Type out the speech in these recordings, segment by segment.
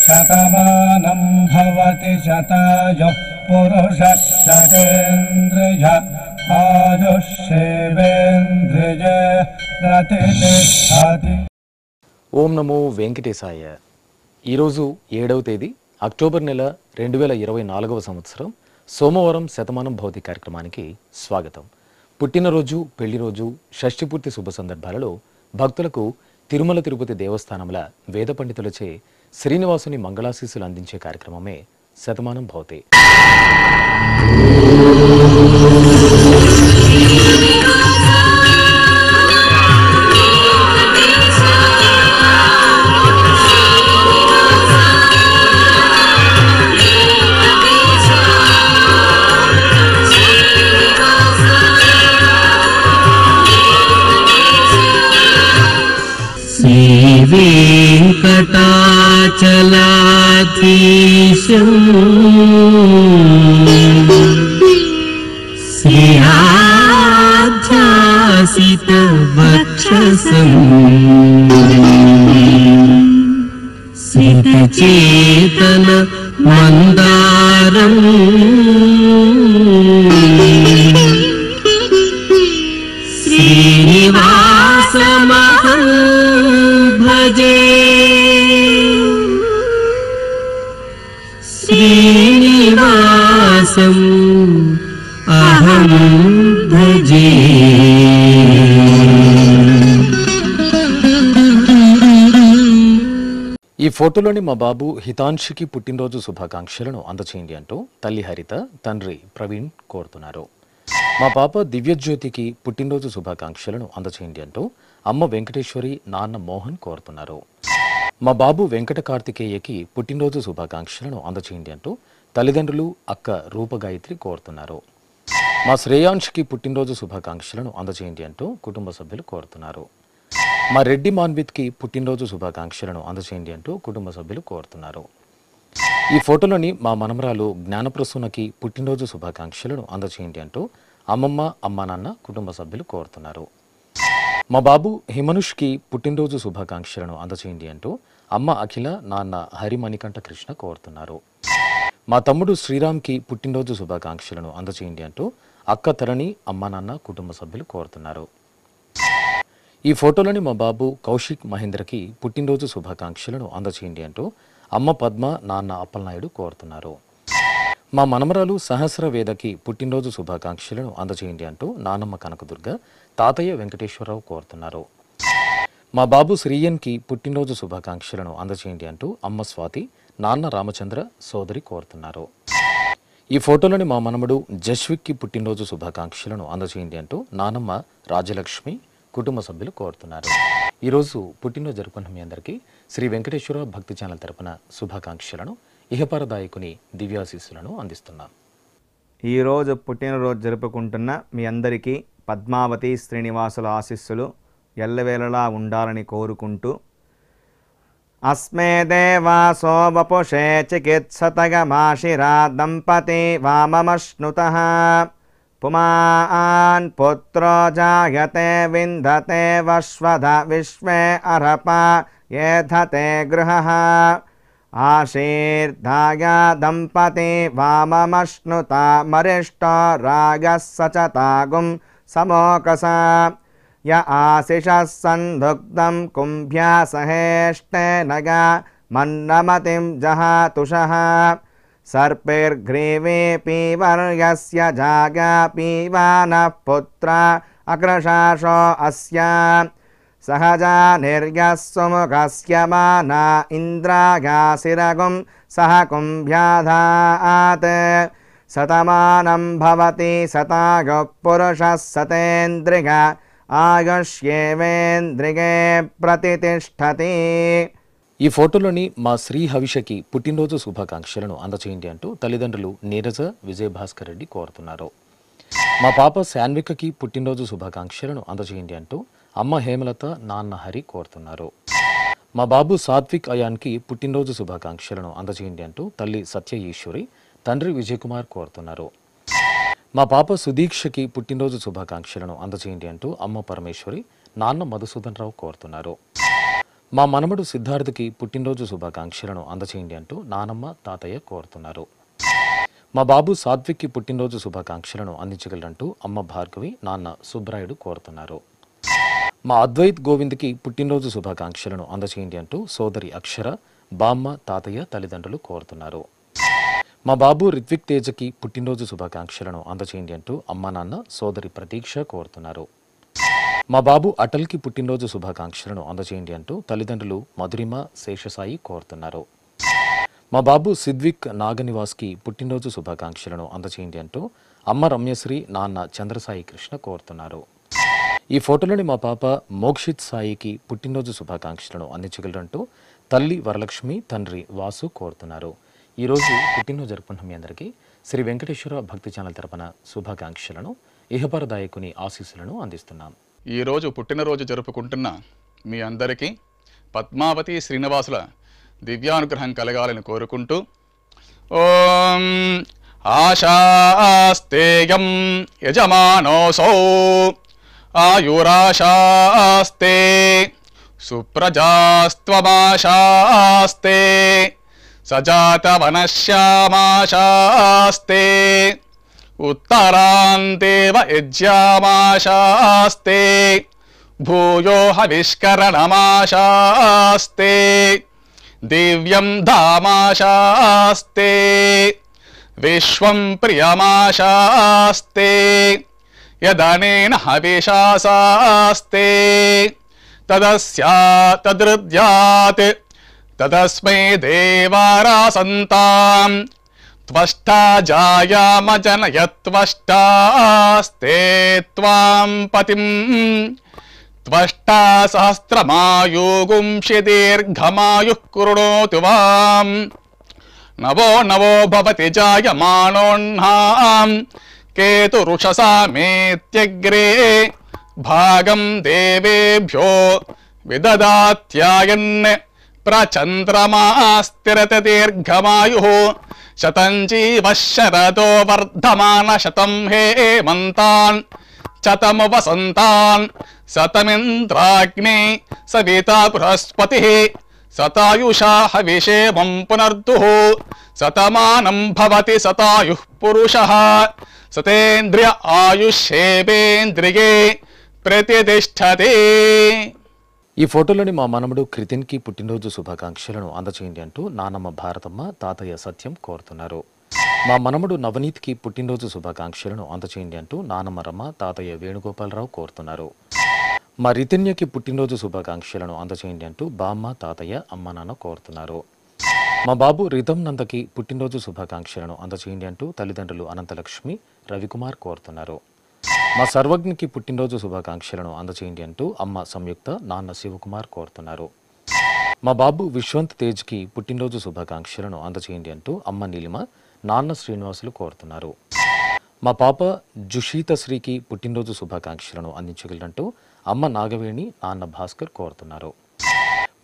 శతమానం భవతి శతాయుః పురుషः శతేంద్రియ ఆయుష్యేవేంద్రియ ప్రతిష్ఠతి. ఓం నమో వెంకటేశాయ. ఈరోజు 7వ తేదీ అక్టోబర్ నెల 2024వ సంవత్సరం సోమవారం శతమానం భవతి కార్యక్రమానికి స్వాగతం. పుట్టినరోజు, పెళ్లిరోజు, షష్ఠిపూర్తి శుభ సందర్భాలలో భక్తులకు తిరుమల తిరుపతి దేవస్థానముల వేద పండితులచే శ్రీనివాసుని మంగళాశీస్సులు అందించే కార్యక్రమమే శతమానం భవతి. వెంకటాచలాధీశం శ్రీయాధ్యాసిత వక్షసం సితచేతన మందారం శ్రీనివాసమహం భజే. శ్రీనివాసం అహం భజే. ఈ ఫోటోలోని మా బాబు హితాంశికి పుట్టినరోజు శుభాకాంక్షలను అందచేయండి అంటూ తల్లి హరిత, తండ్రి ప్రవీణ్ కోరుతున్నారు. మా పాప దివ్యజ్యోతికి పుట్టినరోజు శుభాకాంక్షలను అందచేయండి అంటూ అమ్మ వెంకటేశ్వరి, నాన్న మోహన్ కోరుతున్నారు. మా బాబు వెంకట కార్తికేయకి పుట్టినరోజు శుభాకాంక్షలను అందచేయండి అంటూ తల్లిదండ్రులు అక్క రూపగాయత్రి కోరుతున్నారు. మా శ్రేయాంష్కి పుట్టినరోజు శుభాకాంక్షలను అందచేయండి అంటూ కుటుంబ సభ్యులు కోరుతున్నారు. మా రెడ్డి మాన్విత్కి పుట్టినరోజు శుభాకాంక్షలను అందచేయండి అంటూ కుటుంబ సభ్యులు కోరుతున్నారు. ఈ ఫోటోలోని మా మనమరాలు జ్ఞానప్రసూనకి పుట్టినరోజు శుభాకాంక్షలను అందచేయండి అంటూ అమ్మమ్మ, అమ్మా నాన్న కుటుంబ సభ్యులు కోరుతున్నారు. మా బాబు హిమనుష్కి పుట్టినరోజు శుభాకాంక్షలను అందచేయండి అంటూ అమ్మ అఖిల, నాన్న హరిమణికంఠ కృష్ణ కోరుతున్నారు. మా తమ్ముడు శ్రీరామ్కి పుట్టినరోజు శుభాకాంక్షలను అందచేయండి అంటూ అక్క తరణి, అమ్మా నాన్న కుటుంబ సభ్యులు కోరుతున్నారు. ఈ ఫోటోలోని మా బాబు కౌశిక్ మహేంద్రకి పుట్టినరోజు శుభాకాంక్షలను అందచేయండి అంటూ అమ్మ పద్మ, నాన్న అప్పలనాయుడు కోరుతున్నారు. మా మనమరాలు సహస్ర వేదకి పుట్టినరోజు శుభాకాంక్షలను అందచేయండి అంటూ నానమ్మ కనకదుర్గ, తాతయ్య వెంకటేశ్వరరావు కోరుతున్నారు. మా బాబు శ్రీయన్కి పుట్టినరోజు శుభాకాంక్షలను అందచేయండి అంటూ అమ్మ స్వాతి, నాన్న రామచంద్ర, సోదరి కోరుతున్నారు. ఈ ఫోటోలోని మా మనమడు జస్విక్కి పుట్టినరోజు శుభాకాంక్షలను అందచేయండి అంటూ నానమ్మ రాజలక్ష్మి కుటుంబ సభ్యులు కోరుతున్నారు. ఈరోజు పుట్టినరోజు జరుపుకున్న మీ అందరికీ శ్రీ వెంకటేశ్వర భక్తి ఛానల్ తరపున శుభాకాంక్షలను, ఇహపరదాయకుని దివ్యాశీస్సులను అందిస్తున్నాం. ఈరోజు పుట్టినరోజు జరుపుకుంటున్న మీ అందరికీ పద్మావతి శ్రీనివాసుల ఆశీస్సులు ఎల్లవేళలా ఉండాలని కోరుకుంటూ, అస్మే దేవాసో వపుషే చికిత్సతగమాశిరా దంపతి వామమశ్నుతః పుమాన్ పుత్రో జాయతే విందతే వశ్వధ విశ్వే అర్హప ఏధతే గృహః ఆశీర్ధాయ దంపతి వామమశ్నుత మరిష్టో రాగः సచతాగుం సమోకస య ఆశిషः సందుగ్ధం కుంభ్యా సహేష్టేనగ మన్నమతిం జహాతుషః సర్పైర్గ్రీవే పీవర్యస్య జాగా పీవానః పుత్ర అగ్రశాషో అస్య సహజా నిర్యః సుముఖస్య మానా ఇంద్రాగాసిరగుం సహ కుంభ్యాధాత్ శతమానం భవతి శతాయుః పురుషः శతేంద్రియ ఆయుష్యేవేంద్రియే ప్రతిష్ఠతి. ఈ ఫోటోలోని మా శ్రీ హవిషకి పుట్టినరోజు శుభాకాంక్షలను అందచేయండి అంటూ తల్లిదండ్రులు నీరజ, విజయభాస్కర్ రెడ్డి కోరుతున్నారు. మా పాప శాన్వికకి పుట్టినరోజు శుభాకాంక్షలను అందచేయండి అంటూ అమ్మ హేమలత, నాన్న హరి కోరుతున్నారు. మా బాబు సాత్విక్ అయాన్కి పుట్టినరోజు శుభాకాంక్షలను అందచేయండి అంటూ తల్లి సత్య ఈశ్వరి, తండ్రి విజయ్ కుమార్ కోరుతున్నారు. మా పాప సుదీక్షకి పుట్టినరోజు శుభాకాంక్షలను అందజేయండి అంటూ అమ్మ పరమేశ్వరి నాన్న మధుసూదన్ రావు కోరుతున్నారు. మా మనమడు సిద్ధార్థకి పుట్టినరోజు శుభాకాంక్షలను అందజేయండి అంటూ నానమ్మ తాతయ్య కోరుతున్నారు. మా బాబు సాత్విక్కి పుట్టినరోజు శుభాకాంక్షలను అందించగలరంటూ అమ్మ భార్గవి నాన్న సుబ్రాయుడు కోరుతున్నారు. మా అద్వైత్ గోవింద్కి పుట్టినరోజు శుభాకాంక్షలను అందజేయండి అంటూ సోదరి అక్షర బామ్మ తాతయ్య తల్లిదండ్రులు కోరుతున్నారు. మా బాబు రిత్విక్ తేజకి పుట్టినరోజు శుభాకాంక్షలను అందజేయండి అంటూ అమ్మ నాన్న సోదరి ప్రతీక్ష కోరుతున్నారు. మా బాబు అటల్కి పుట్టినరోజు శుభాకాంక్షలను అందజేయండి అంటూ తల్లిదండ్రులు మధురిమ శేషసాయి కోరుతున్నారు. మా బాబు సిద్విక్ నాగనివాస్కి పుట్టినరోజు శుభాకాంక్షలను అందజేయండి అంటూ అమ్మ రమ్యశ్రీ నాన్న చంద్రసాయి కృష్ణ కోరుతున్నారు. ఈ ఫోటోలోని మా పాప మోక్షిత్ సాయికి పుట్టినరోజు శుభాకాంక్షలను అందించగలరంటూ తల్లి వరలక్ష్మి తండ్రి వాసు కోరుతున్నారు. ఈరోజు పుట్టినరోజు జరుపుకున్న మీ అందరికీ శ్రీ వెంకటేశ్వర భక్తి ఛానల్ తరపున శుభాకాంక్షలను ఇహపరదాయకుని ఆశీస్సులను అందిస్తున్నాం. ఈరోజు పుట్టినరోజు జరుపుకుంటున్న మీ అందరికీ పద్మావతి శ్రీనివాసుల దివ్యానుగ్రహం కలగాలని కోరుకుంటూ ఓం ఆశాస్తేయం యజమానోసౌ ఆయురాశాస్తే సుప్రజాస్త్వమాశాస్తే సజాతవనశ్యామాశాస్తే ఉత్తరాంతేవ యజ్యామాశాస్తే భూయో హవిష్కరణమాశాస్తే దివ్యం ధామాశాస్తే విశ్వం ప్రియమాశాస్తే యదనేన హవిషాశాస్తే తదస్యాతదృద్యాత్ తదస్మై దేవారాసంతాం త్వష్టా జాయామజనయత్వష్టాస్తే త్వాం పతిం త్వష్టా సహస్రమాయుగుంషి దీర్ఘమాయుః కృణోతు వాం నవో నవో భవతి జాయమానోన్హాం కేతురుషసామేత్యగ్రే భాగం దేవేభ్యో విదదాత్యాయన్ ప్రచంద్రమాస్తిరత దీర్ఘమాయుః శతం జీవః శరదో వర్ధమాన శతం హేమంతాన్ శతము వసంతాన్ శతమింద్రాగ్ని సవితా బృహస్పతిః శతాయుషా హవిషేమం పునర్దుః శతమానం భవతి శతాయుః పురుషః శతేంద్రియ ఆయుష్యేవేంద్రియే ప్రతిష్ఠతే. ఈ ఫోటోలోని మా మనమడు క్రితిన్కి పుట్టినరోజు శుభాకాంక్షలను అందజేయండి అంటూ నానమ్మ భారతమ్మ తాతయ్య సత్యం కోరుతున్నారు. మా మనమడు నవనీత్కి పుట్టినరోజు శుభాకాంక్షలను అందజేయండి అంటూ నానమ్మ రమ్మ తాతయ్య వేణుగోపాలరావు కోరుతున్నారు. మా రితిన్యకి పుట్టినరోజు శుభాకాంక్షలను అందజేయండి అంటూ బామ్మ తాతయ్య అమ్మ నాన్న కోరుతున్నారు. మా బాబు రితం నందకి పుట్టినరోజు శుభాకాంక్షలను అందజేయండి అంటూ తల్లిదండ్రులు అనంతలక్ష్మి రవికుమార్ కోరుతున్నారు. మా సర్వజ్ఞకి పుట్టినరోజు శుభాకాంక్షలను అందజేయండి అంటూ అమ్మ సంయుక్త నాన్న శివకుమార్ కోరుతున్నారు. మా బాబు విశ్వంత్ తేజ్కి పుట్టినరోజు శుభాకాంక్షలను అందజేయండి అంటూ అమ్మ నీలిమ నాన్న శ్రీనివాసులు కోరుతున్నారు. మా పాప జుషీత శ్రీకి పుట్టినరోజు శుభాకాంక్షలను అందించగలరంటూ అమ్మ నాగవేణి నాన్న భాస్కర్ కోరుతున్నారు.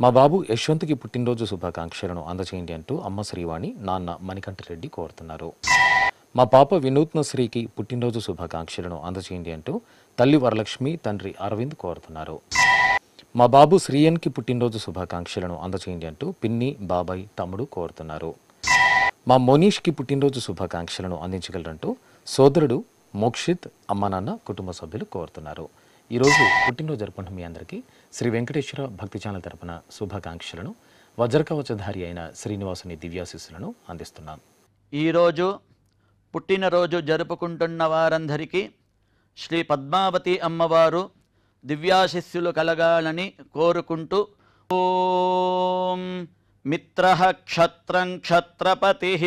మా బాబు యశ్వంత్కి పుట్టినరోజు శుభాకాంక్షలను అందజేయండి అంటూ అమ్మ శ్రీవాణి నాన్న మణికంఠరెడ్డి కోరుతున్నారు. మా పాప వినూత్న శ్రీకి పుట్టినరోజు శుభాకాంక్షలను అందజేయండి అంటూ తల్లి వరలక్ష్మి తండ్రి అరవింద్ కోరుతున్నారు. మా బాబు శ్రీయన్కి పుట్టినరోజు శుభాకాంక్షలను అందజేయండి అంటూ పిన్ని బాబాయ్ తమ్ముడు కోరుతున్నారు. మా మోనీష్కి పుట్టినరోజు శుభాకాంక్షలను అందించగలరంటూ సోదరుడు మోక్షిత్ అమ్మ నాన్న కుటుంబ సభ్యులు కోరుతున్నారు. ఈరోజు పుట్టినరోజు జరుపుకున్న మీ అందరికీ శ్రీ వెంకటేశ్వర భక్తి ఛానల్ తరపున శుభాకాంక్షలను వజ్రకవచధారి అయిన శ్రీనివాసుని దివ్యాశీస్సులను అందిస్తున్నాం. ఈరోజు పుట్టినరోజు జరుపుకుంటున్న వారందరికీ శ్రీ పద్మావతి అమ్మవారు దివ్యాశిస్సులు కలగాలని కోరుకుంటూ ఓం మిత్రః క్షత్రం క్షత్రపతిః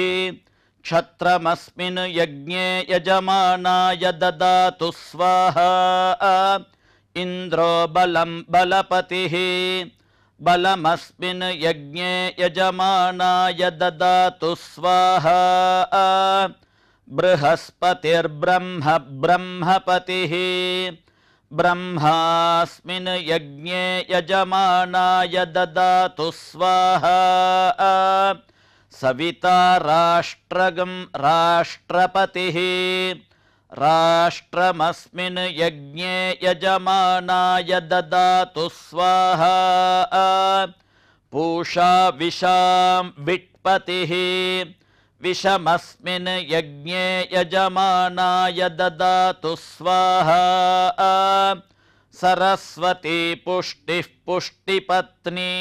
క్షత్రమస్మిన్ యజ్ఞే యజమానాయ దదాతు స్వాహా ఇంద్రో బలం బలపతిః బలమస్మిన్ యజ్ఞే యజమానాయ దదాతు స్వాహా బృహస్పతిర్బ్రహ్మ బ్రహ్మపతిః బ్రహ్మాస్మిన్ యజ్ఞే యజమానాయ దదాతు స్వాహా సవితా రాష్ట్రగం రాష్ట్రపతిః राष्ट्रमस्मिन् यज्ञे यजमानाय ददातु स्वाहा पूषा विशां विट्पतिः विषमस्मिन् यज्ञे यजमानाय ददातु स्वाहा सरस्वती पुष्टिः पुष्टिपत्नी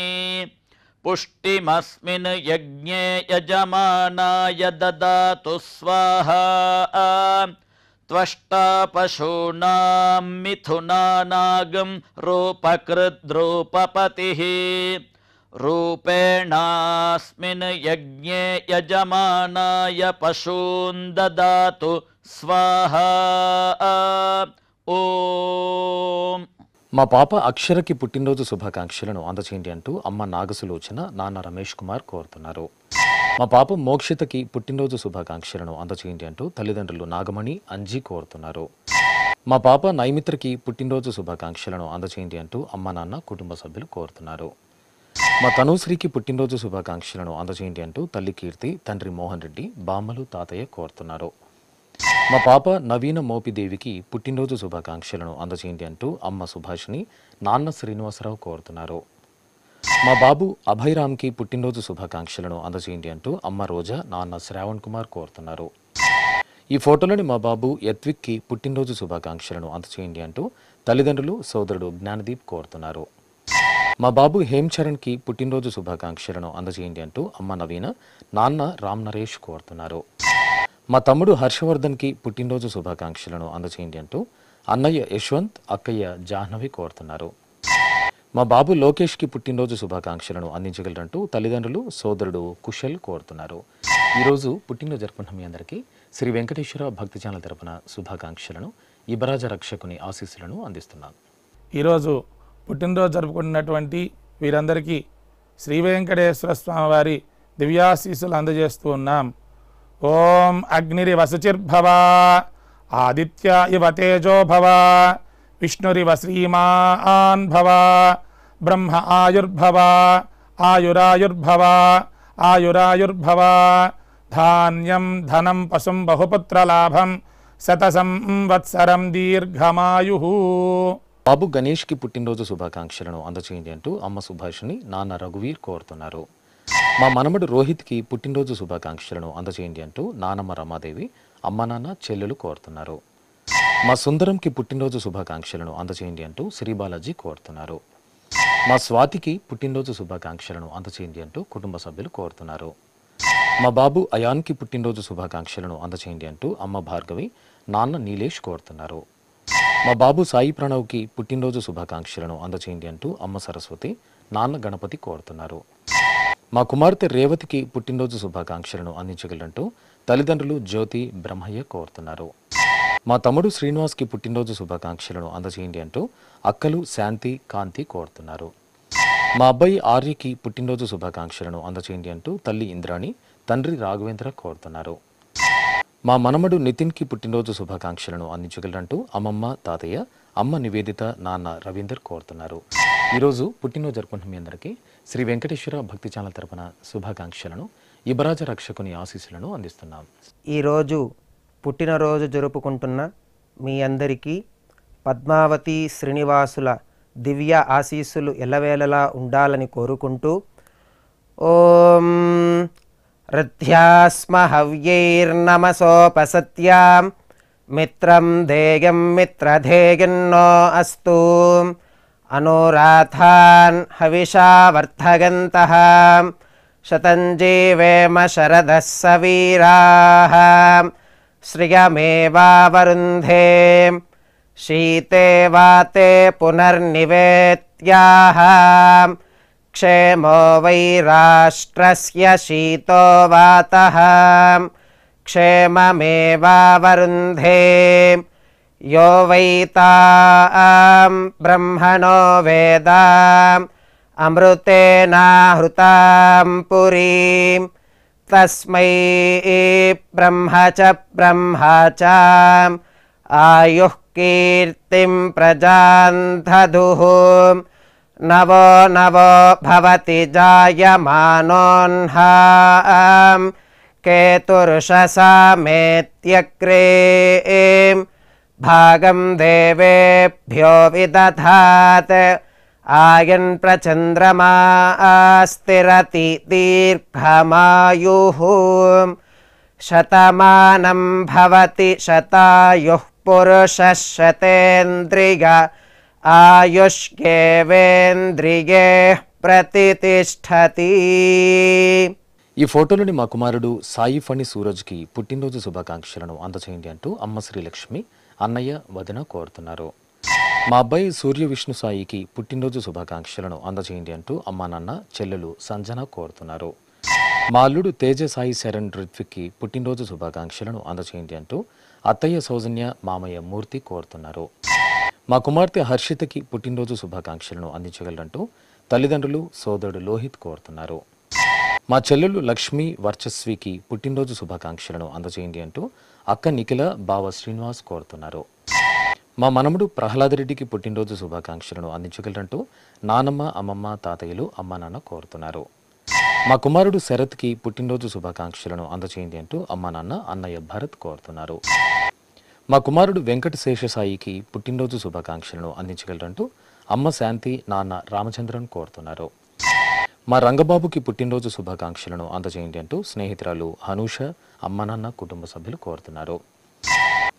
पुष्टिमस्मिन् यज्ञे यजमानाय ददातु स्वाहा त्वष्टा पशूनां मिथुनानागं रूपकृद्रूपपतिः रूपेणास्मिन् यज्ञे यजमानाय पशून् ददातु स्वाहा ఓం. మా పాప అక్షరకి పుట్టినరోజు శుభాకాంక్షలను అందచేయండి అంటూ అమ్మ నాగసులోచన, నాన్న రమేష్ కుమార్ కోరుతున్నారు. మా పాప మోక్షితకి పుట్టినరోజు శుభాకాంక్షలను అందచేయండి అంటూ తల్లిదండ్రులు నాగమణి, అంజీ కోరుతున్నారు. మా పాప నైమిత్రకి పుట్టినరోజు శుభాకాంక్షలను అందచేయండి అంటూ అమ్మ నాన్న కుటుంబ సభ్యులు కోరుతున్నారు. మా తనుశ్రీకి పుట్టినరోజు శుభాకాంక్షలను అందచేయండి అంటూ తల్లి కీర్తి, తండ్రి మోహన్ రెడ్డి, బామ్మలు, తాతయ్య కోరుతున్నారు. మా పాప నవీన మోపిదేవికి పుట్టినరోజు శుభాకాంక్షలను అందచేయండి అంటూ అమ్మ సుభాషిణి, నాన్న శ్రీనివాసరావు కోరుతున్నారు. మా బాబు అభయరామ్కి పుట్టినరోజు శుభాకాంక్షలను అందచేయండి అంటూ అమ్మ రోజా, నాన్న శ్రావణ్ కుమార్ కోరుతున్నారు. ఈ ఫోటోలోని మా బాబు యత్విక్కి పుట్టినరోజు శుభాకాంక్షలను అందచేయండి అంటూ తల్లిదండ్రులు, సోదరుడు జ్ఞానదీప్ కోరుతున్నారు. మా బాబు హేమ్ చరణ్కి పుట్టినరోజు శుభాకాంక్షలను అందచేయండి అంటూ అమ్మ నవీన, నాన్న రామ్ నరేష్ కోరుతున్నారు. మా తమ్ముడు హర్షవర్ధన్కి పుట్టినరోజు శుభాకాంక్షలను అందచేయండి అంటూ అన్నయ్య యశ్వంత్, అక్కయ్య జాహ్నవి కోరుతున్నారు. మా బాబు లోకేష్కి పుట్టినరోజు శుభాకాంక్షలను అందించగలరంటూ తల్లిదండ్రులు, సోదరుడు కుశల్ కోరుతున్నారు. ఈరోజు పుట్టినరోజు జరుపుకున్న మీ అందరికీ శ్రీ వెంకటేశ్వర భక్తి ఛానల్ తరపున శుభాకాంక్షలను, ఇబరాజ రక్షకుని ఆశీస్సులను అందిస్తున్నాను. ఈరోజు పుట్టినరోజు జరుపుకుంటున్నటువంటి వీరందరికీ శ్రీ వెంకటేశ్వర స్వామి వారి దివ్యాశీస్సులు అందజేస్తూ ఉన్నాం. ఓం అగ్నిరివ శుచిర్భవ, ఆదిత్య ఇవ తేజో భవ, విష్ణురివ శ్రీమాన్ భవ, బ్రహ్మ ఆయుర్భవ, ఆయురాయుర్భవ, ఆయురాయుర్భవ, ధాన్యం ధనం పశుం బహుపుత్రలాభం, శతసంవత్సరం దీర్ఘమాయు. బాబు గణేష్కి పుట్టినరోజు శుభాకాంక్షలను అందచేయండి అంటూ అమ్మ సుభాషిణి, నాన్న రఘువీర్ కోరుతున్నారు. మా మనమడు రోహిత్కి పుట్టినరోజు శుభాకాంక్షలను అందచేయండి అంటూ నానమ్మ రమాదేవి, అమ్మ నాన్న, చెల్లెలు కోరుతున్నారు. మా సుందరంకి పుట్టినరోజు శుభాకాంక్షలను అందచేయండి అంటూ శ్రీబాలాజీ కోరుతున్నారు. మా స్వాతికి పుట్టినరోజు శుభాకాంక్షలను అందచేయండి అంటూ కుటుంబ సభ్యులు కోరుతున్నారు. మా బాబు అయాన్కి పుట్టినరోజు శుభాకాంక్షలను అందచేయండి అంటూ అమ్మ భార్గవి, నాన్న నీలేష్ కోరుతున్నారు. మా బాబు సాయి ప్రణవ్కి పుట్టినరోజు శుభాకాంక్షలను అందచేయండి అంటూ అమ్మ సరస్వతి, నాన్న గణపతి కోరుతున్నారు. మా కుమార్తె రేవతికి పుట్టినరోజు శుభాకాంక్షలను అందించగలంటూ తల్లిదండ్రులు జ్యోతి, బ్రహ్మయ్య కోరుతున్నారు. మా తమ్ముడు శ్రీనివాస్కి పుట్టినరోజు శుభాకాంక్షలను అందచేయండి అంటూ అక్కలు శాంతి, కాంతి కోరుతున్నారు. మా అబ్బాయి ఆర్యకి పుట్టినరోజు శుభాకాంక్షలను అందచేయండి అంటూ తల్లి ఇంద్రాణి, తండ్రి రాఘవేంద్ర కోరుతున్నారు. మా మనమడు నితిన్కి పుట్టినరోజు శుభాకాంక్షలను అందించగలరంటూ అమ్మమ్మ, తాతయ్య, అమ్మ నివేదిత, నాన్న రవీందర్ కోరుతున్నారు. ఈరోజు పుట్టినరోజు జరుపుకుంటున్న మీ అందరికీ శ్రీ వెంకటేశ్వర భక్తి ఛానల్ తరపున శుభాకాంక్షలను, ఇబరాజ రక్షకుని ఆశీస్సులను అందిస్తున్నాం. ఈరోజు పుట్టినరోజు జరుపుకుంటున్న మీ అందరికీ పద్మావతి శ్రీనివాసుల దివ్య ఆశీస్సులు ఎల్లవేళలా ఉండాలని కోరుకుంటూ ఓం రథ్యాస్మ హవ్యైర్నమసోపసత్యాం మిత్రం ధేయం మిత్రధేయన్నో అస్తు అనురాధాన్ హవిషా వర్ధగంతః శతం జీవేమ శరదః సవీరాః శ్రియమేవావరుంధే శీతే వాతే పునర్నివేత్యాః క్షేమో వై రాష్ట్రస్య శీతో వాతః క్షేమమేవావరుంధే यो वैतां ब्रह्मणो वेद अमृतेनाहृतां पुरीं तस्मै ब्रह्म च आयुः कीर्तिं प्रजां दधुः नवो नवो भवति जायमानोऽह्नां केतुर्षसामेत्यग्रे भागं देवेभ्यो विदधात् आयन् प्रचन्द्रमास्तिरति दीर्घमायुः शतमानं भवति शतायुः पुरुषः शतेन्द्रिय आयुष्येवेन्द्रिये प्रतिष्ठति। ఈ ఫోటోలోని మా కుమారుడు సాయి ఫణి సూరజ్కి పుట్టినరోజు శుభాకాంక్షలను అందచేయండి అంటూ అమ్మ శ్రీలక్ష్మి అన్నయ్య వదిన కోరుతున్నారు. మా అబ్బాయి సూర్య విష్ణు సాయికి పుట్టినరోజు శుభాకాంక్షలను అందచేయండి అంటూ అమ్మా నాన్న చెల్లెలు సంజన కోరుతున్నారు. మా అల్లుడు తేజ సాయి శరణ్ రిత్విక్కి పుట్టినరోజు శుభాకాంక్షలను అందచేయండి అంటూ అత్తయ్య సౌజన్య మామయ్య మూర్తి కోరుతున్నారు. మా కుమార్తె హర్షితకి పుట్టినరోజు శుభాకాంక్షలను అందించగలరంటూ తల్లిదండ్రులు సోదరుడు లోహిత్ కోరుతున్నారు. మా చెల్లెలు లక్ష్మి వర్చస్వికి పుట్టినరోజు శుభాకాంక్షలను అందజేయండి అంటూ అక్క నిఖిల బావ శ్రీనివాస్ కోరుతున్నారు. మా మనముడు ప్రహ్లాదరెడ్డికి పుట్టినరోజు శుభాకాంక్షలను అందించగలరంటూ నానమ్మ అమ్మమ్మ తాతయ్యలు అమ్మ నాన్న కోరుతున్నారు. మా కుమారుడు శరత్కి పుట్టినరోజు శుభాకాంక్షలను అందజేయండి అంటూ అమ్మ నాన్న అన్నయ్య భరత్ కోరుతున్నారు. మా కుమారుడు వెంకట శేషసాయికి పుట్టినరోజు శుభాకాంక్షలను అందించగలరంటూ అమ్మ శాంతి నాన్న రామచంద్రన్ కోరుతున్నారు. మా రంగబాబుకి పుట్టినరోజు శుభాకాంక్షలను అందజేయండి అంటూ స్నేహితురాలు హనూష అమ్మ నాన్న కుటుంబ సభ్యులు కోరుతున్నారు.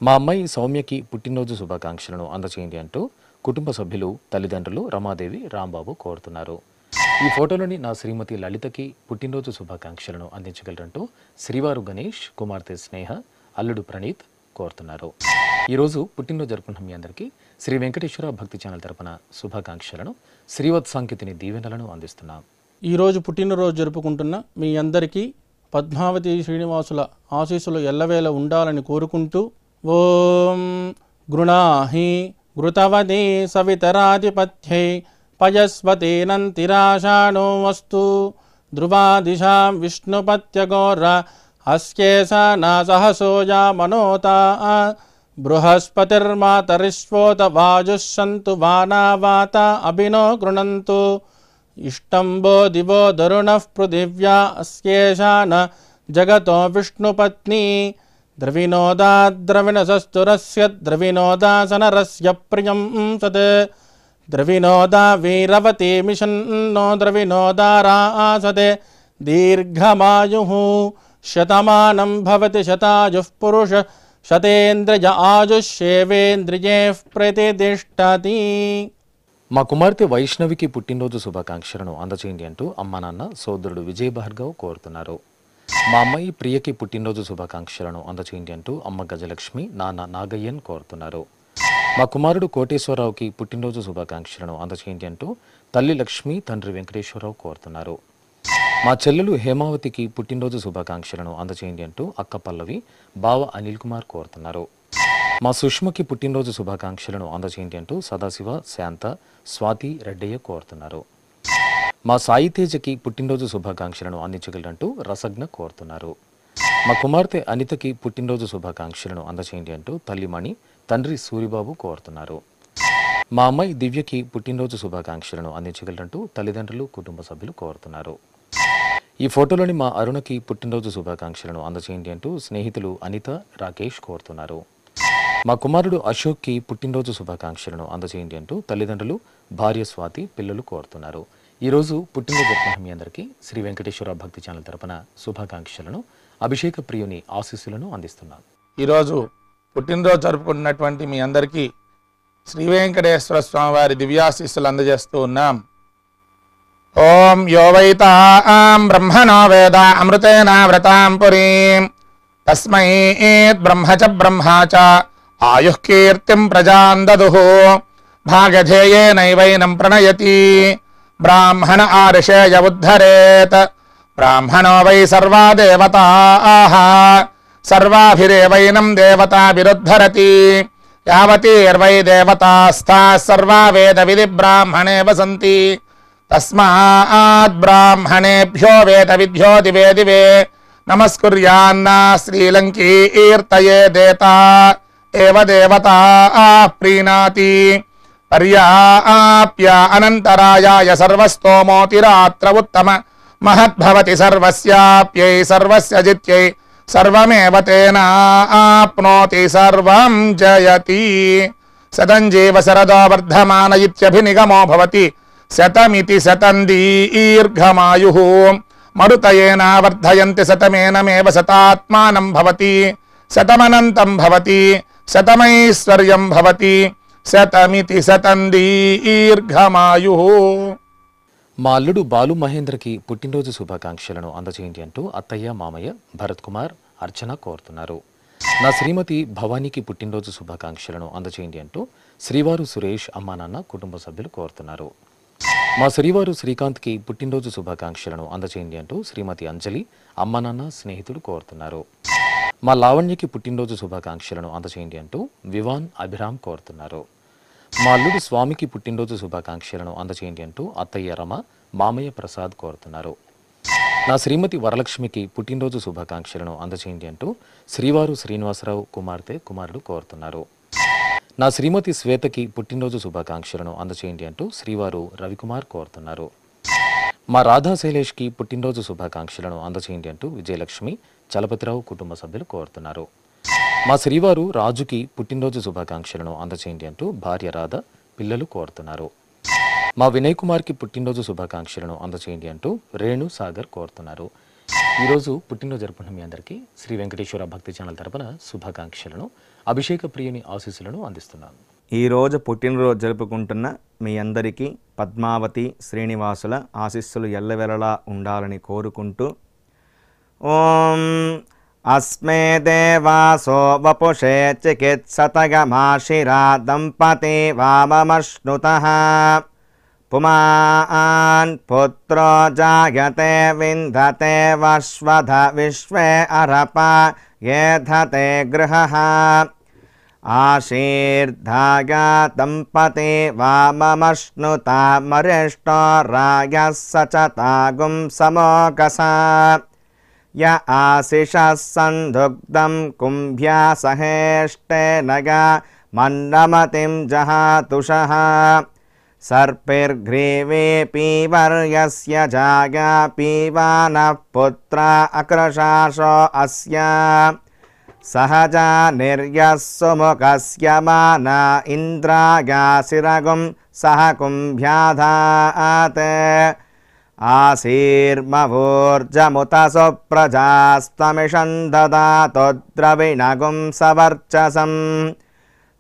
మా అమ్మాయి సౌమ్యకి పుట్టినరోజు శుభాకాంక్షలను అందజేయండి అంటూ కుటుంబ సభ్యులు తల్లిదండ్రులు రమాదేవి రాంబాబు కోరుతున్నారు. ఈ ఫోటోలోని నా శ్రీమతి లలితకి పుట్టినరోజు శుభాకాంక్షలను అందించగలరంటూ శ్రీవారు గణేష్ కుమార్తె స్నేహ అల్లుడు ప్రణీత్ కోరుతున్నారు. ఈరోజు పుట్టినరోజు జరుపుకున్న మీ అందరికీ శ్రీ వెంకటేశ్వర భక్తి ఛానల్ తరపున శుభాకాంక్షలను శ్రీవత్ సాంకేతిని దీవెనలను అందిస్తున్నాం. ఈరోజు పుట్టినరోజు జరుపుకుంటున్న మీ అందరికీ పద్మావతి శ్రీనివాసుల ఆశీస్సులు ఎల్లవేళ ఉండాలని కోరుకుంటూ ఓం గృణాహి ఘృతవదే సవితరాధిపత్యై పయస్వతేనంతిరాషాణో వస్తు ధ్రువాదిశాం విష్ణుపత్యగోర అస్యేషా నాసహసోజా మనోతా బృహస్పతిర్మాతరిష్వోత వాజుస్సంతు వానావాత అభినో గృణంతు ఇష్టంబో దివో దరుణః పృథివ్యా అస్యేషా న జగతో విష్ణుపత్ని ద్రవినోదాద్రవిణసస్తురస్య ద్రవినోదాసనరస్య ప్రియం సత్ ద్రవినోదా వీరవతి మిషన్నో ద్రవినోదారాసతే దీర్ఘమాయుః శతమానం భవతి శతాయుః పురుష శతేంద్రియ ఆయుష్యేవేంద్రియే ప్రతిష్ఠతి. మా కుమార్తె వైష్ణవికి పుట్టినరోజు శుభాకాంక్షలను అందచేయండి అంటూ అమ్మా నాన్న సోదరుడు విజయ్ భార్గవ్ కోరుతున్నారు. మా అమ్మాయి ప్రియకి పుట్టినరోజు శుభాకాంక్షలను అందచేయండి అంటూ అమ్మ గజలక్ష్మి నాన్న నాగయ్యన్ కోరుతున్నారు. మా కుమారుడు కోటేశ్వరరావుకి పుట్టినరోజు శుభాకాంక్షలను అందచేయండి అంటూ తల్లి లక్ష్మి తండ్రి వెంకటేశ్వరరావు కోరుతున్నారు. మా చెల్లెలు హేమావతికి పుట్టినరోజు శుభాకాంక్షలను అందచేయండి అంటూ అక్క పల్లవి బావ అనిల్ కుమార్ కోరుతున్నారు. మా సుష్మకి పుట్టినరోజు శుభాకాంక్షలను అందచేయండి అంటూ సదాశివ శాంత స్వాతి రెడ్డయ్య కోరుతున్నారు. మా సాయి తేజకి పుట్టినరోజు శుభాకాంక్షలను అందించగలరంటూ రసజ్ఞ కోరుతున్నారు. మా కుమార్తె అనితకి పుట్టినరోజు శుభాకాంక్షలను అందచేయండి అంటూ తల్లిమణి తండ్రి సూరిబాబు కోరుతున్నారు. మా అమ్మాయి దివ్యకి పుట్టినరోజు శుభాకాంక్షలను అందించగలరంటూ తల్లిదండ్రులు కుటుంబ సభ్యులు కోరుతున్నారు. ఈ ఫోటోలోని మా అరుణకి పుట్టినరోజు శుభాకాంక్షలను అందచేయండి అంటూ స్నేహితులు అనిత రాకేష్ కోరుతున్నారు. మా కుమారుడు అశోక్కి పుట్టినరోజు శుభాకాంక్షలను అందచేయండి అంటూ తల్లిదండ్రులు భార్య స్వాతి పిల్లలు కోరుతున్నారు. ఈరోజు పుట్టినరోజు జరుపుకున్న మీ అందరికీ శ్రీ వెంకటేశ్వర భక్తి ఛానల్ తరపున శుభాకాంక్షలను అభిషేక ప్రియుని ఆశీస్సులను అందిస్తున్నాం. ఈరోజు పుట్టినరోజు జరుపుకుంటున్నటువంటి మీ అందరికీ శ్రీ వెంకటేశ్వర స్వామివారి దివ్యాశీస్సులు అందజేస్తూ ఉన్నాం. ఓం యో వైతాం బ్రహ్మణో వేద అమృతేన వ్రతాం పురీం తస్మై బ్రహ్మ చ బ్రహ్మా చ ఆయుః కీర్తిం ప్రజాం దదుః భాగధేయేనైవైనం ప్రణయతి బ్రాహ్మణ ఆర్షేయ ఉద్ధరేత్ బ్రాహ్మణో వై సర్వా దేవతాః సర్వాభిరేవైనం దేవతాభిరుద్ధరతి యావతీర్వై దేవతాస్తాః సర్వా వేద విధి బ్రాహ్మణే వసంతి తస్మాత్ బ్రాహ్మణేభ్యో వేద విద్యో దివే దివే నమస్కుర్యాన్న శ్రీలంకీర్తయే దేతా ఏవ దేవతా ప్రీణాతి పర్యాప్య అనంతరాయాయ సర్వస్తోమోతిరాత్ర ఉత్తమ మహద్భవతి సర్వస్యాప్యై సర్వస్య జిత్యై సర్వమేవ తేనాప్నోతి సర్వం జయతి. శతం జీవ శరదో వర్ధమాన ఇత్యభినిగమో భవతి శతమితి శతం దీర్ఘమాయుః. మరుతయేన వర్ధయంతి శతమేనమేవ శతాత్మానం భవతి శతమనంతం భవతి శతమైశ్వర్యం భవతి శతమితి శతం దీర్ఘమాయుః. మా అల్లుడు బాలు మహేంద్రకి పుట్టినరోజు శుభాకాంక్షలను అందజేయండి అంటూ అత్తయ్య మామయ్య భరత్ కుమార్ అర్చన కోరుతున్నారు. నా శ్రీమతి భవానీకి పుట్టినరోజు శుభాకాంక్షలను అందజేయండి అంటూ శ్రీవారు సురేష్ అమ్మా నాన్న కుటుంబ సభ్యులు కోరుతున్నారు. మా శ్రీవారు శ్రీకాంత్కి పుట్టినరోజు శుభాకాంక్షలను అందజేయండి అంటూ శ్రీమతి అంజలి అమ్మా నాన్న స్నేహితులు కోరుతున్నారు. మా లావణ్యకి పుట్టినరోజు శుభాకాంక్షలను అందజేయండి అంటూ వివాన్ అభిరామ్ కోరుతున్నారు. మా అల్లుడు స్వామికి పుట్టినరోజు శుభాకాంక్షలను అందజేయండి అంటూ అత్తయ్య రమ మామయ్య ప్రసాద్ కోరుతున్నారు. నా శ్రీమతి వరలక్ష్మికి పుట్టినరోజు శుభాకాంక్షలను అందజేయండి అంటూ శ్రీవారు శ్రీనివాసరావు కుమారుడు కోరుతున్నారు. నా శ్రీమతి శ్వేతకి పుట్టినరోజు శుభాకాంక్షలను అందజేయండి అంటూ శ్రీవారు రవికుమార్ కోరుతున్నారు. మా రాధా శైలేష్కి పుట్టినరోజు శుభాకాంక్షలను అందజేయండి అంటూ విజయలక్ష్మి చలపతిరావు కుటుంబ సభ్యులు కోరుతున్నారు. మా శ్రీవారు రాజుకి పుట్టినరోజు శుభాకాంక్షలను అందజేయండి అంటూ భార్య రాధ పిల్లలు కోరుతున్నారు. మా వినయ్ కుమార్కి పుట్టినరోజు శుభాకాంక్షలను అందజేయండి అంటూ రేణు సాగర్ కోరుతున్నారు. ఈరోజు పుట్టినరోజు జరుపుకున్న మీ అందరికీ శ్రీ వెంకటేశ్వర భక్తి ఛానల్ తరపున శుభాకాంక్షలను అభిషేక ప్రియుని ఆశీస్సులను అందిస్తున్నాను. ఈరోజు పుట్టినరోజు జరుపుకుంటున్న మీ అందరికీ పద్మావతి శ్రీనివాసుల ఆశీస్సులు ఎల్లవెల్లలా ఉండాలని కోరుకుంటూ ఓం అస్మే దేవాసో వపుషే చికిత్సతగమాశిరా దంపతి వామమశ్నుతః పుమాన్ పుత్రో జాయతే వింధతే వశ్వధ విశ్వే అరప ఏధతే గృహః ఆశీర్ధాయ దంపతి వామమశ్నుత మరిష్టో రాయః సచతాగుం సమోకసా య ఆశిషः సందుగ్ధం కుంభ్యా సహేష్టేనగ మన్నమతిం జహాతుషః సర్పిర్గ్రీవే పీవర్యస్య జాగా పీవానః పుత్ర అక్రశాసో అస్య సహజా నిర్యః సుముఖస్య మాన ఇంద్రాగాసిరగుం సహ కుంభ్యాధాత్ ఆశీర్మవోర్జముత సుప్రజాస్తమిషం దదాతు ద్రవిణగుం సవర్చసం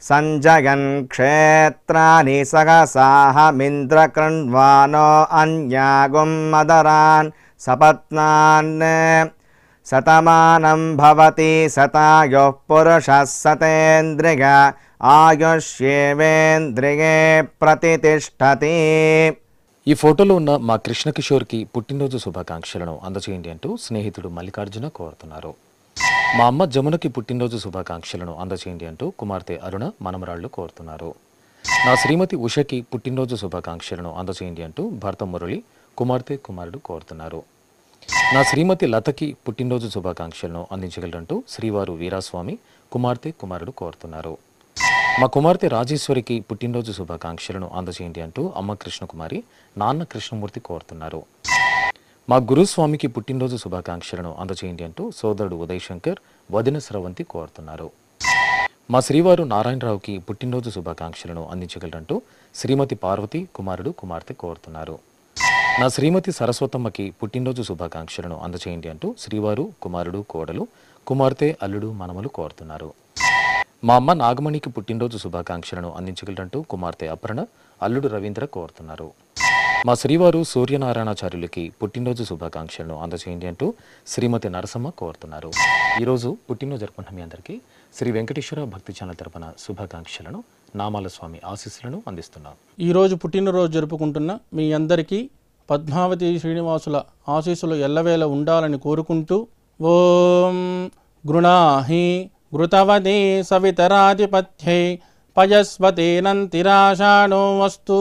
సంజయన్ క్షేత్రాని సహసాహమింద్రకృణ్వానో అన్యాగుం మదరాన్ సపత్నాన్ శతమానం భవతి శతాయుః పురుషः శతేంద్రియ ఆయుష్యేవేంద్రియే ప్రతితిష్ఠతి. ఈ ఫోటోలో ఉన్న మా కృష్ణకిషోర్కి పుట్టినరోజు శుభాకాంక్షలను అందజేయండి అంటూ స్నేహితుడు మల్లికార్జున కోరుతున్నారు. మా అమ్మ జమునకి పుట్టినరోజు శుభాకాంక్షలను అందజేయండి అంటూ కుమార్తె అరుణ మనమరాళ్లు కోరుతున్నారు. నా శ్రీమతి ఉషకి పుట్టినరోజు శుభాకాంక్షలను అందజేయండి అంటూ భర్త మురళి కుమారుడు కోరుతున్నారు. నా శ్రీమతి లతకి పుట్టినరోజు శుభాకాంక్షలను అందించగలరంటూ శ్రీవారు వీరాస్వామి కుమారుడు కోరుతున్నారు. మా కుమార్తె రాజేశ్వరికి పుట్టినరోజు శుభాకాంక్షలను అందజేయండి అంటూ అమ్మ కృష్ణకుమారి నాన్న కృష్ణమూర్తి కోరుతున్నారు. మా గురుస్వామికి పుట్టినరోజు శుభాకాంక్షలను అందజేయండి అంటూ సోదరుడు ఉదయ్ శంకర్ వదిన స్రవంతి కోరుతున్నారు. మా శ్రీవారు నారాయణరావుకి పుట్టినరోజు శుభాకాంక్షలను అందించగలరంటూ శ్రీమతి పార్వతి కుమార్తె కోరుతున్నారు. నా శ్రీమతి సరస్వతమ్మకి పుట్టినరోజు శుభాకాంక్షలను అందజేయండి అంటూ శ్రీవారు కుమారుడు కోడలు కుమార్తె అల్లుడు మనమలు కోరుతున్నారు. మా అమ్మ నాగమణికి పుట్టినరోజు శుభాకాంక్షలను అందించగలరంటూ కుమార్తె అపర్ణ అల్లుడు రవీంద్ర కోరుతున్నారు. మా శ్రీవారు సూర్యనారాయణాచార్యులకి పుట్టినరోజు శుభాకాంక్షలను అందజేయండి అంటూ శ్రీమతి నరసమ్మ కోరుతున్నారు. ఈరోజు పుట్టినరోజు జరుపుకున్న మీ అందరికీ శ్రీ వెంకటేశ్వర భక్తి ఛానల్ తరపున శుభాకాంక్షలను నామాల స్వామి ఆశీస్సులను అందిస్తున్నాం. ఈరోజు పుట్టినరోజు జరుపుకుంటున్న మీ అందరికీ పద్మావతి శ్రీనివాసుల ఆశీస్సులు ఎల్లవేళ ఉండాలని కోరుకుంటూ ఓం గృణాహి ఘృతవదే సవితరాధిపత్యై పయస్వతేనంతిరాషాణో వస్తు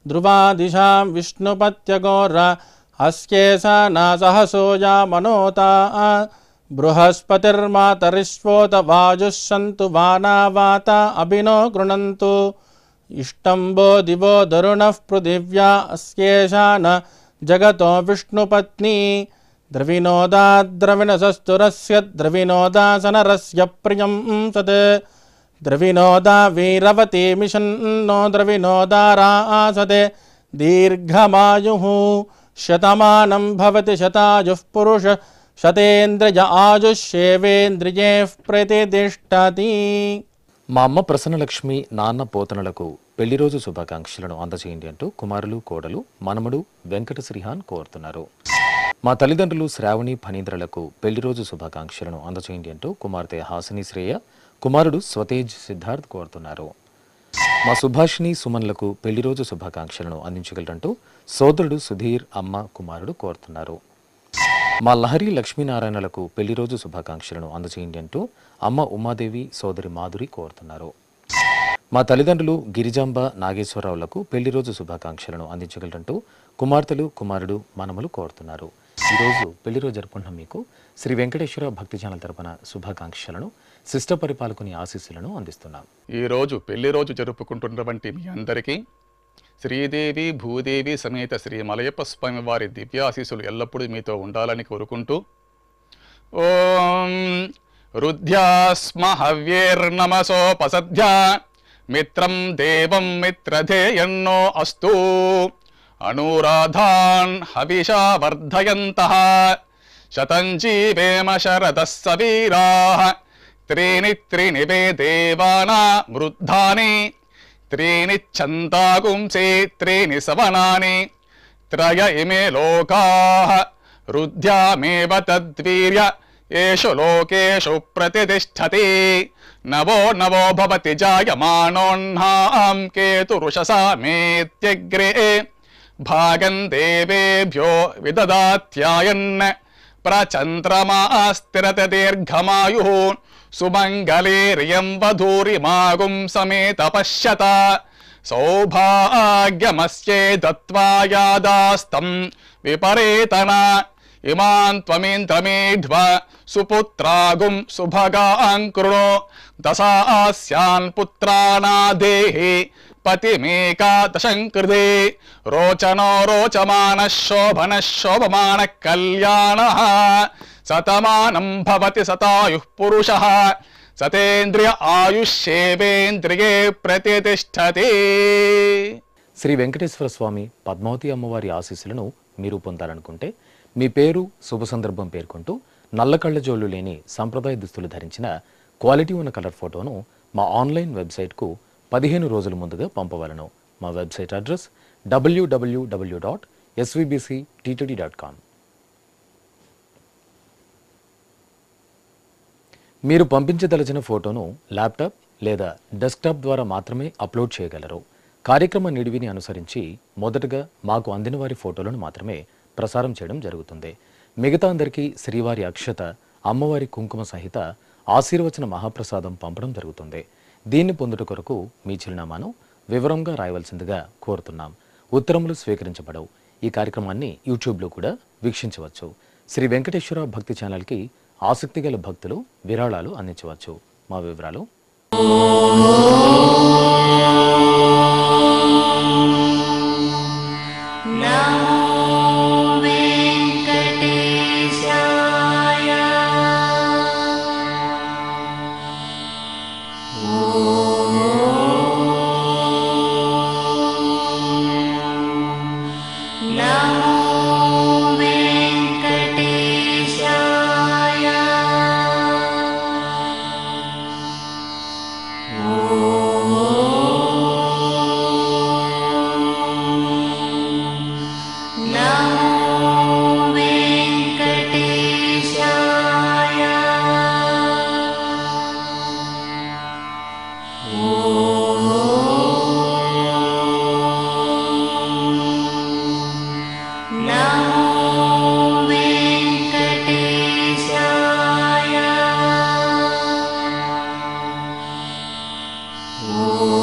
ధ్రువాదిశాం విష్ణుపత్యగోర అస్యేషా నా సహసోజా మనోతా బృహస్పతిర్మాతరిష్వోత వాజుస్సంతు వానావాత అభినో గృణంతు ఇష్టంబో దివో దరుణః పృథివ్యా అస్యేషా న జగతో విష్ణుపత్ని ద్రవినోదాద్రవిణసస్తురస్య ద్రవినోదాసనరస్య ప్రియం సత్ ద్రవినోదా వీరవతి మిషన్నో ద్రవినోదారాసతే దీర్ఘమాయుః శతమానం భవతి శతాయుః పురుష శతేంద్రియ ఆయుష్యేవేంద్రియే ప్రతిష్టతి. మా అమ్మ ప్రసన్నలక్ష్మి, నాన్న పోతనలకు పెళ్లి రోజు శుభాకాంక్షలను అందజేయండి అంటూ కుమారులు, కోడలు, మనమడు వెంకట శ్రీహాన్ కోరుతున్నారు. మా తల్లిదండ్రులు శ్రావణి, ఫణీంద్రలకు పెళ్లి రోజు శుభాకాంక్షలను అందజేయండి అంటూ కుమార్తె హాసిని శ్రేయ, కుమారుడు స్వతేజ్ సిద్ధార్థ్ కోరుతున్నారు. మా సుభాషిణి, సుమన్లకు పెళ్లి రోజు శుభాకాంక్షలను అందించగలరంటూ సోదరుడు సుధీర్, అమ్మ, కుమారుడు కోరుతున్నారు. మా లహరి, లక్ష్మీనారాయణలకు పెళ్లి రోజు శుభాకాంక్షలను అందజేయండి అంటూ అమ్మ ఉమాదేవి, సోదరి మాధురి కోరుతున్నారు. మా తల్లిదండ్రులు గిరిజాంబ, నాగేశ్వరరావులకు పెళ్లి రోజు శుభాకాంక్షలను అందించగలరంటూ కుమార్తెలు, కుమారుడు, మనమలు కోరుతున్నారు. ఈరోజు పెళ్లి రోజు జరుపుకుంటున్న మీకు శ్రీ వెంకటేశ్వర భక్తి ఛానల్ తరపున శుభాకాంక్షలను, శిష్ట పరిపాలకుని ఆశీస్సులను అందిస్తున్నాం. ఈరోజు పెళ్లి రోజు జరుపుకుంటున్నటువంటి మీ అందరికీ శ్రీదేవి, భూదేవి సమేత శ్రీ మలయప్ప స్వామి వారి దివ్యాశీస్సులు ఎల్లప్పుడూ మీతో ఉండాలని కోరుకుంటూ ఓం రుద్ధ్యాస్మ హవ్యేర్నమసోపసధ్యా మిత్రం దేవం మిత్రధేయన్నో అస్తు అనురాధాన్ హవిషా వర్ధయంతః శతం జీవేమ శరదః సవీరాః త్రీణి వే దేవానా వృద్ధాని త్రీణి ఛందాగుంసే త్రీణి సవనాని త్రయ ఇమే లోకాః రుద్ధ్యామేవ తద్వీర్య ఏషు లోకేషు ప్రతిష్టతి నవో నవో భవతి జాయమానోన్హాం కేతురుషసా మేత్యగ్రే భాగం దేవేభ్యో విదదాత్యాయన్ ప్రచంద్రమాస్తిరత దీర్ఘమాయుః సుమంగళేర్యం వధూరిమాగుం సమేత పశ్యత సౌభాగ్యమస్యే దత్వా యాదాస్తం విపరేతన ఇమాన్ త్వమింద్రమేఢ్వ సుపుత్రాగుం సుభగాన్ కృణో దశాస్యాన్ పుత్రానాదేహి పతిమేకాదశం కృతే రోచనో రోచమాన శోభన శోభమాన కళ్యాణ శతమానం భవతి శతాయుః పురుషః శతేంద్రియ ఆయుష్యేవేంద్రియే ప్రతిష్టతి. శ్రీ వెంకటేశ్వర స్వామి, పద్మావతి అమ్మవారి ఆశీస్సులను మీరు పొందాలనుకుంటే మీ పేరు, శుభ సందర్భం పేర్కొంటూ నల్ల కళ్ళజోళ్లు లేని సంప్రదాయ దుస్తులు ధరించిన క్వాలిటీ ఉన్న కలర్ ఫోటోను మా ఆన్లైన్ వెబ్సైట్కు 15 రోజుల ముందుగా పంపవలను. మా వెబ్సైట్ అడ్రస్ www.svbcttd.com. మీరు పంపించదలిచిన ఫోటోను ల్యాప్టాప్ లేదా డెస్క్టాప్ ద్వారా మాత్రమే అప్లోడ్ చేయగలరు. కార్యక్రమ నిడివిని అనుసరించి మొదటగా మాకు అందిన వారి ఫోటోలను మాత్రమే ప్రసారం చేయడం జరుగుతుంది. మిగతా అందరికీ శ్రీవారి అక్షత, అమ్మవారి కుంకుమ సహిత ఆశీర్వచన మహాప్రసాదం పంపడం జరుగుతుంది. దీన్ని పొందుట కొరకు మీ చిరునామాను వివరంగా రాయవలసిందిగా కోరుతున్నాం. ఉత్తరములు స్వీకరించబడవు. ఈ కార్యక్రమాన్ని యూట్యూబ్లో కూడా వీక్షించవచ్చు. శ్రీ వెంకటేశ్వర భక్తి ఛానల్కి ఆసక్తి గల భక్తులు విరాళాలు అందించవచ్చు. మా వివరాలు Oh